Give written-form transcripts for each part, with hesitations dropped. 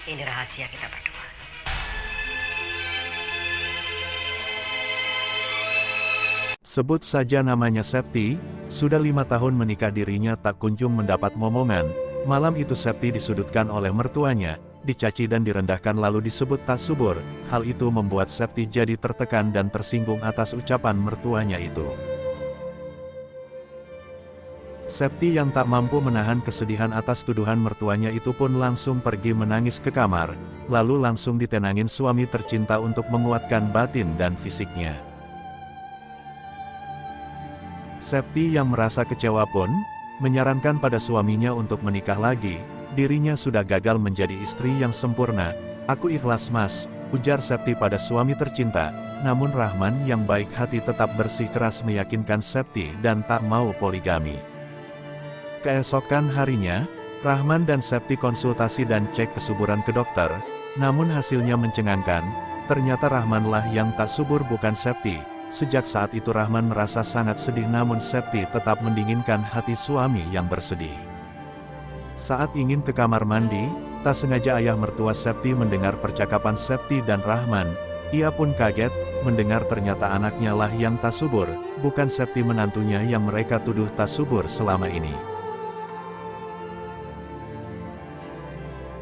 Ini rahasia kita berdua. Sebut saja namanya Septi, sudah 5 tahun menikah dirinya tak kunjung mendapat momongan. Malam itu Septi disudutkan oleh mertuanya, dicaci dan direndahkan lalu disebut tak subur. Hal itu membuat Septi jadi tertekan dan tersinggung atas ucapan mertuanya itu. Septi yang tak mampu menahan kesedihan atas tuduhan mertuanya itu pun langsung pergi menangis ke kamar, lalu langsung ditenangin suami tercinta untuk menguatkan batin dan fisiknya. Septi yang merasa kecewa pun, menyarankan pada suaminya untuk menikah lagi. Dirinya sudah gagal menjadi istri yang sempurna. "Aku ikhlas mas," ujar Septi pada suami tercinta. Namun Rahman yang baik hati tetap bersikeras meyakinkan Septi dan tak mau poligami. Keesokan harinya, Rahman dan Septi konsultasi dan cek kesuburan ke dokter. Namun hasilnya mencengangkan, ternyata Rahmanlah yang tak subur bukan Septi. Sejak saat itu Rahman merasa sangat sedih namun Septi tetap mendinginkan hati suami yang bersedih. Saat ingin ke kamar mandi, tak sengaja ayah mertua Septi mendengar percakapan Septi dan Rahman. Ia pun kaget, mendengar ternyata anaknya lah yang tak subur, bukan Septi menantunya yang mereka tuduh tak subur selama ini.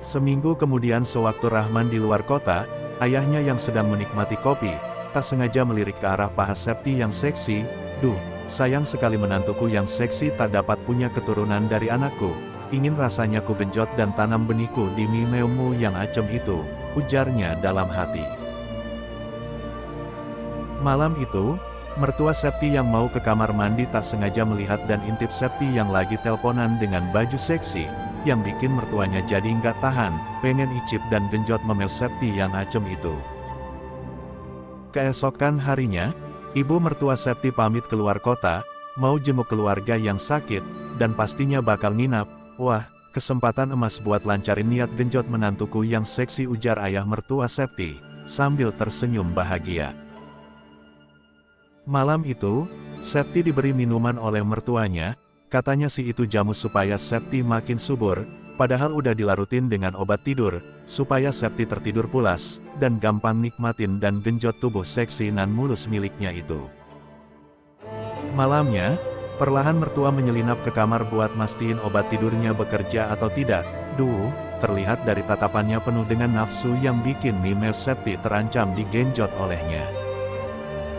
Seminggu kemudian sewaktu Rahman di luar kota, ayahnya yang sedang menikmati kopi, tak sengaja melirik ke arah paha Septi yang seksi. "Duh, sayang sekali menantuku yang seksi tak dapat punya keturunan dari anakku. Ingin rasanya ku genjot dan tanam benihku di mimeumu yang acem itu," ujarnya dalam hati. Malam itu, mertua Septi yang mau ke kamar mandi tak sengaja melihat dan intip Septi yang lagi telponan dengan baju seksi, yang bikin mertuanya jadi nggak tahan, pengen icip dan genjot memel Septi yang acem itu. Keesokan harinya, ibu mertua Septi pamit keluar kota, mau jenguk keluarga yang sakit, dan pastinya bakal nginap. "Wah, kesempatan emas buat lancarin niat genjot menantuku yang seksi," ujar ayah mertua Septi, sambil tersenyum bahagia. Malam itu, Septi diberi minuman oleh mertuanya, katanya sih itu jamu supaya Septi makin subur, padahal udah dilarutin dengan obat tidur, supaya Septi tertidur pulas, dan gampang nikmatin dan genjot tubuh seksi nan mulus miliknya itu. Malamnya, perlahan mertua menyelinap ke kamar buat mastiin obat tidurnya bekerja atau tidak. Duh, terlihat dari tatapannya penuh dengan nafsu yang bikin mimel Septi terancam digenjot olehnya.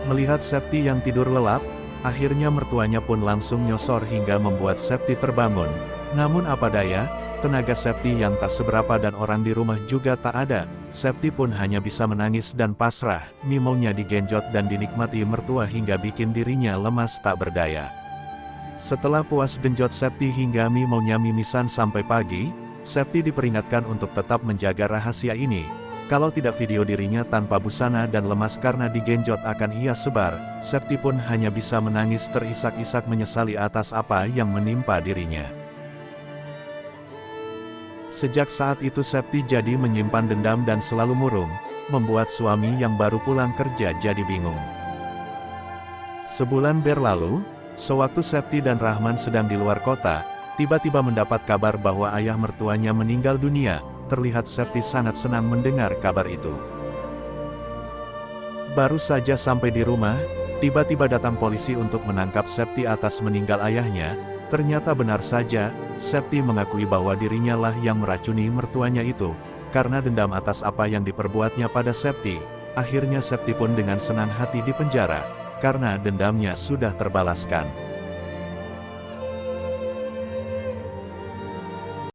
Melihat Septi yang tidur lelap, akhirnya mertuanya pun langsung nyosor hingga membuat Septi terbangun. Namun apa daya, tenaga Septi yang tak seberapa dan orang di rumah juga tak ada. Septi pun hanya bisa menangis dan pasrah, mimaunya digenjot dan dinikmati mertua hingga bikin dirinya lemas tak berdaya. Setelah puas genjot Septi hingga mimaunya mimisan sampai pagi, Septi diperingatkan untuk tetap menjaga rahasia ini. Kalau tidak video dirinya tanpa busana dan lemas karena digenjot akan ia sebar. Septi pun hanya bisa menangis terisak-isak menyesali atas apa yang menimpa dirinya. Sejak saat itu Septi jadi menyimpan dendam dan selalu murung, membuat suami yang baru pulang kerja jadi bingung. Sebulan berlalu, sewaktu Septi dan Rahman sedang di luar kota, tiba-tiba mendapat kabar bahwa ayah mertuanya meninggal dunia. Terlihat Septi sangat senang mendengar kabar itu. Baru saja sampai di rumah, tiba-tiba datang polisi untuk menangkap Septi atas meninggal ayahnya. Ternyata benar saja, Septi mengakui bahwa dirinya lah yang meracuni mertuanya itu, karena dendam atas apa yang diperbuatnya pada Septi. Akhirnya Septi pun dengan senang hati dipenjara, karena dendamnya sudah terbalaskan.